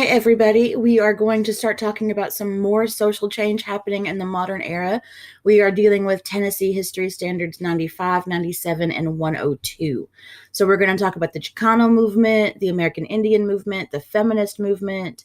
Hi, everybody. We are going to start talking about some more social change happening in the modern era. We are dealing with Tennessee History Standards 95, 97, and 102. So, we're going to talk about the Chicano movement, the American Indian movement, the feminist movement.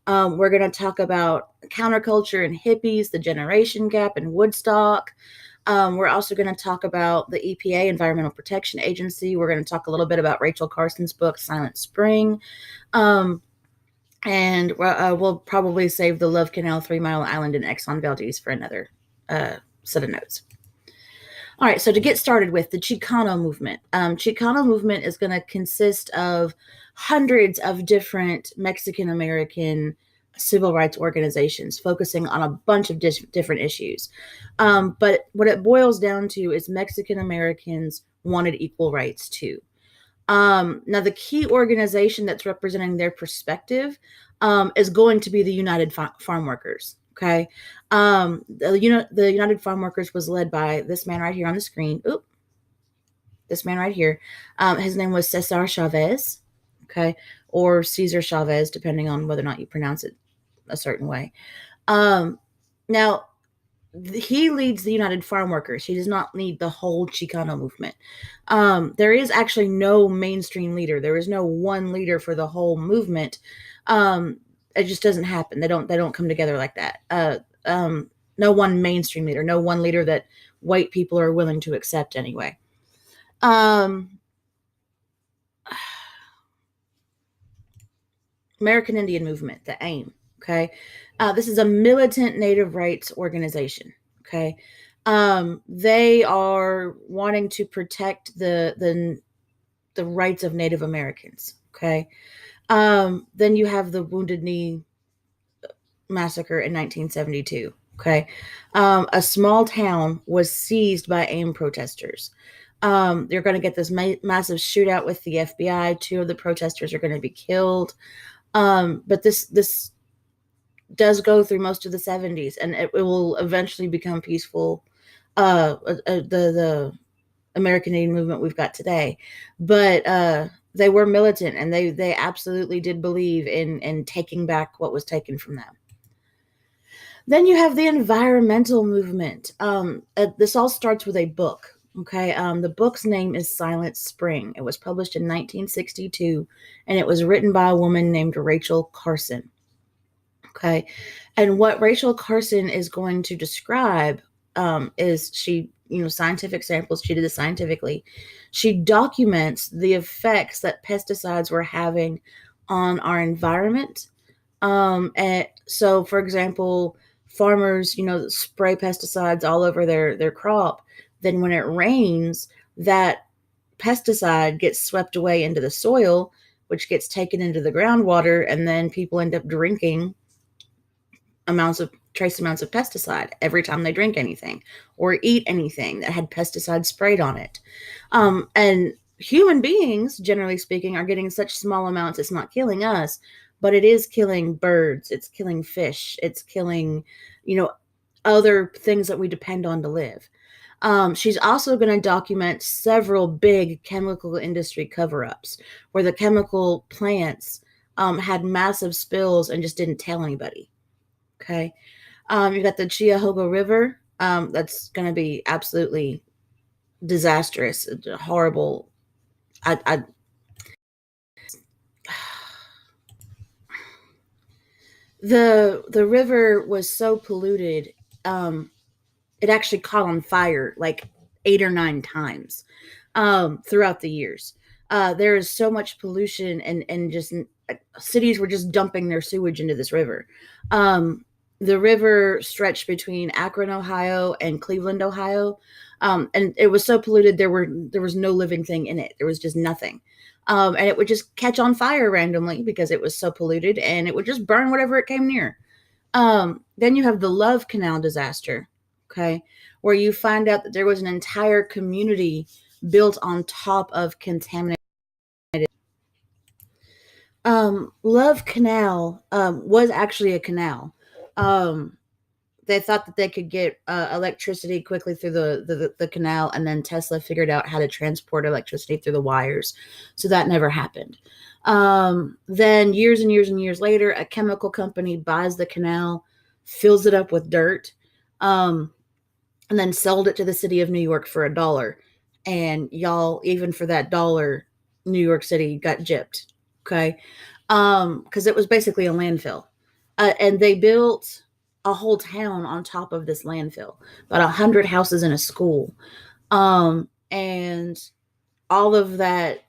We're going to talk about counterculture and hippies, the generation gap and Woodstock. We're also going to talk about the EPA, Environmental Protection Agency. We're going to talk a little bit about Rachel Carson's book, Silent Spring. And we'll probably save the Love Canal, 3 Mile Island, and Exxon Valdez for another set of notes. All right, so to get started with the Chicano movement. Chicano movement is going to consist of hundreds of different Mexican-American civil rights organizations focusing on a bunch of different issues. But what it boils down to is Mexican-Americans wanted equal rights too. Now, the key organization that's representing their perspective is going to be the United Farm Workers. Okay, the United Farm Workers was led by this man right here on the screen. This man right here. His name was Cesar Chavez. Okay, or Cesar Chavez, depending on whether or not you pronounce it a certain way. Now, he leads the United Farm Workers. He does not lead the whole Chicano movement. There is actually no mainstream leader. There is no one leader for the whole movement. It just doesn't happen. They don't come together like that. No one mainstream leader. No one leader that white people are willing to accept anyway. American Indian Movement, the AIM. Okay. This is a militant native rights organization. Okay. They are wanting to protect the rights of Native Americans. Okay. Then you have the Wounded Knee massacre in 1972. Okay. A small town was seized by AIM protesters. You're going to get this massive shootout with the FBI. 2 of the protesters are going to be killed. But this does go through most of the 70s, and it will eventually become peaceful. The American Indian movement we've got today, but they were militant, and they absolutely did believe in taking back what was taken from them. Then you have the environmental movement. This all starts with a book. Okay, the book's name is Silent Spring. It was published in 1962, and it was written by a woman named Rachel Carson. Okay, and what Rachel Carson is going to describe is she, scientific samples. She did this scientifically. She documents the effects that pesticides were having on our environment. And so, for example, farmers, spray pesticides all over their crop. Then when it rains, that pesticide gets swept away into the soil, which gets taken into the groundwater, and then people end up drinking trace amounts of pesticide every time they drink anything or eat anything that had pesticide sprayed on it. And human beings, generally speaking, are getting such small amounts, it's not killing us, but it is killing birds, it's killing fish, it's killing, other things that we depend on to live. She's also going to document several big chemical industry cover-ups where the chemical plants had massive spills and just didn't tell anybody. Okay. You got the Cuyahoga River. That's going to be absolutely disastrous, horrible. The river was so polluted, it actually caught on fire like 8 or 9 times throughout the years. There is so much pollution, and just cities were just dumping their sewage into this river. The river stretched between Akron, Ohio, and Cleveland, Ohio, and it was so polluted there was no living thing in it. There was just nothing, and it would just catch on fire randomly because it was so polluted, and it would just burn whatever it came near. Then you have the Love Canal disaster, okay, where you find out that there was an entire community built on top of contaminated. Love Canal was actually a canal. They thought that they could get electricity quickly through the canal, and then Tesla figured out how to transport electricity through the wires. So that never happened. Then years and years and years later, a chemical company buys the canal, fills it up with dirt, and then sold it to the city of New York for $1. And y'all, even for that dollar, New York City got gypped. Okay. Because it was basically a landfill. And they built a whole town on top of this landfill, about 100 houses and a school. And all of that,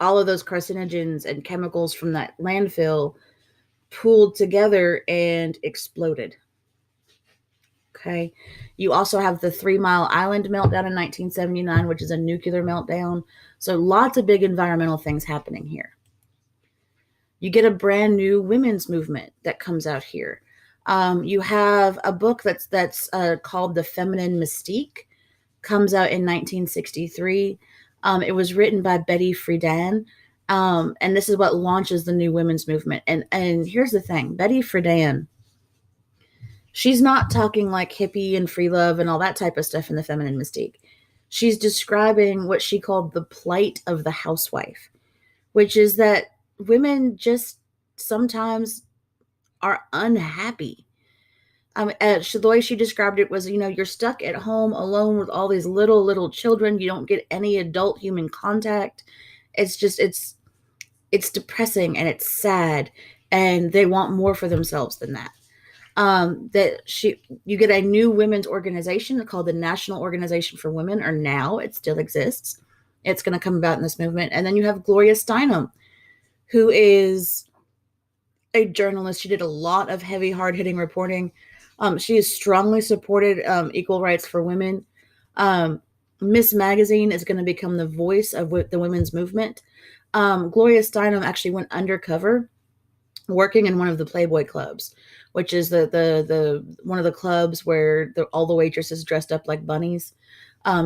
all of those carcinogens and chemicals from that landfill pooled together and exploded. Okay. You also have the 3 Mile Island meltdown in 1979, which is a nuclear meltdown. So lots of big environmental things happening here. You get a brand new women's movement that comes out here. You have a book that's called The Feminine Mystique, comes out in 1963. It was written by Betty Friedan, and this is what launches the new women's movement. And here's the thing, Betty Friedan, she's not talking like hippie and free love and all that type of stuff in The Feminine Mystique. She's describing what she called the plight of the housewife, which is that women just sometimes are unhappy. The way she described it was, you're stuck at home alone with all these little children. You don't get any adult human contact. It's just, it's depressing and it's sad, and they want more for themselves than that. You get a new women's organization called the National Organization for Women, or NOW. It still exists. It's going to come about in this movement. And then you have Gloria Steinem, who is a journalist. She did a lot of heavy, hard-hitting reporting. She has strongly supported equal rights for women. Miss Magazine is going to become the voice of the women's movement. Gloria Steinem actually went undercover working in one of the Playboy clubs, which is the one of the clubs where all the waitresses dressed up like bunnies.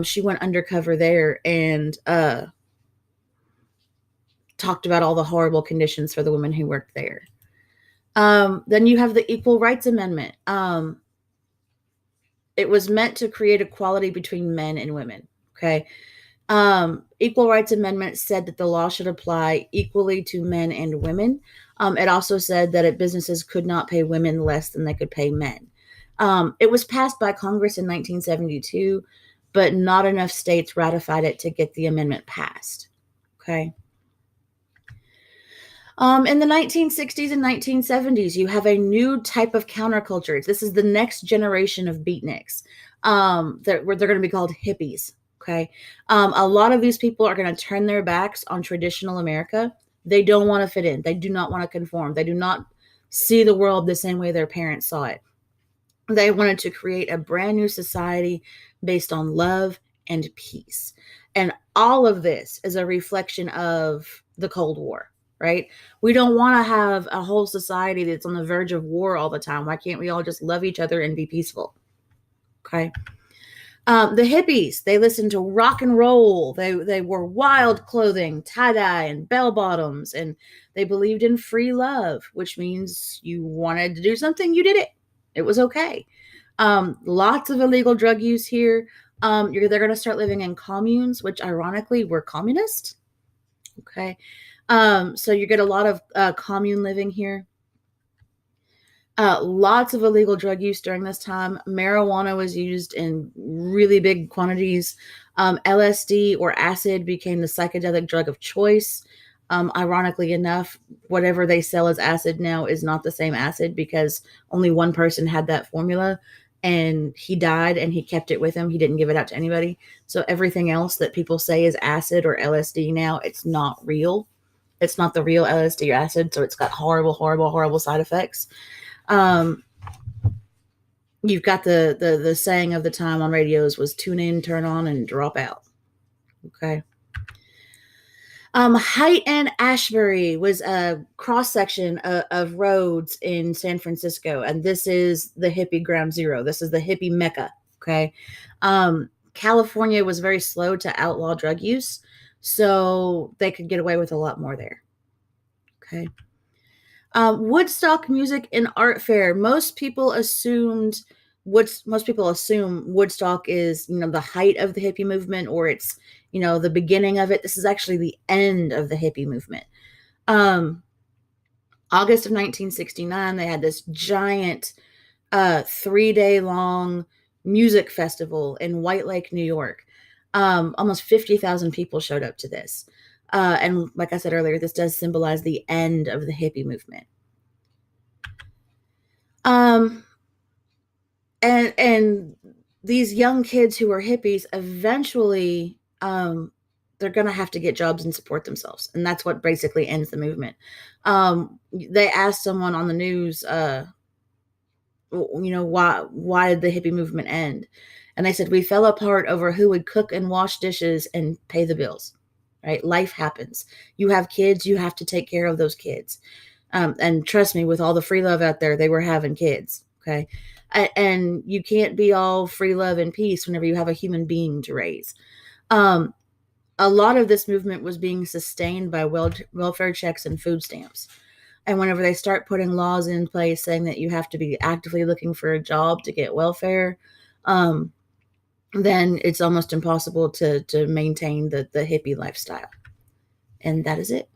She went undercover there and talked about all the horrible conditions for the women who worked there. Then you have the Equal Rights Amendment. It was meant to create equality between men and women. Okay. Equal Rights Amendment said that the law should apply equally to men and women. It also said that businesses could not pay women less than they could pay men. It was passed by Congress in 1972, but not enough states ratified it to get the amendment passed. Okay. In the 1960s and 1970s, you have a new type of counterculture. This is the next generation of beatniks. They're going to be called hippies. Okay. A lot of these people are going to turn their backs on traditional America. They don't want to fit in. They do not want to conform. They do not see the world the same way their parents saw it. They wanted to create a brand new society based on love and peace. And all of this is a reflection of the Cold War, right? We don't want to have a whole society that's on the verge of war all the time. Why can't we all just love each other and be peaceful? Okay. The hippies, they listened to rock and roll. They wore wild clothing, tie-dye and bell bottoms, and they believed in free love, which means you wanted to do something, you did it. It was okay. Lots of illegal drug use here. They're going to start living in communes, which ironically were communist. Okay. So you get a lot of commune living here. Lots of illegal drug use during this time. Marijuana was used in really big quantities. LSD or acid became the psychedelic drug of choice. Ironically enough, whatever they sell as acid now is not the same acid, because only one person had that formula and he died and he kept it with him. He didn't give it out to anybody. So everything else that people say is acid or LSD now, it's not real. It's not the real LSD or acid. So it's got horrible side effects. You've got the saying of the time on radios was tune in, turn on, and drop out. Okay. Haight and Ashbury was a cross section of roads in San Francisco, and this is the hippie ground zero. This is the hippie mecca. Okay. California was very slow to outlaw drug use, so they could get away with a lot more there. Okay. Woodstock Music and Art Fair. Most people assume Woodstock is, the height of the hippie movement, or it's, the beginning of it. This is actually the end of the hippie movement. August of 1969, they had this giant 3-day long music festival in White Lake, New York. Almost 50,000 people showed up to this. And like I said earlier, this does symbolize the end of the hippie movement. And these young kids who are hippies eventually they're going to have to get jobs and support themselves, and that's what basically ends the movement. They asked someone on the news, why did the hippie movement end? And they said, we fell apart over who would cook and wash dishes and pay the bills. Right? Life happens. You have kids, you have to take care of those kids. And trust me, with all the free love out there, they were having kids. Okay. And you can't be all free love and peace whenever you have a human being to raise. A lot of this movement was being sustained by welfare checks and food stamps. And whenever they start putting laws in place saying that you have to be actively looking for a job to get welfare, then it's almost impossible to maintain the hippie lifestyle. And that is it.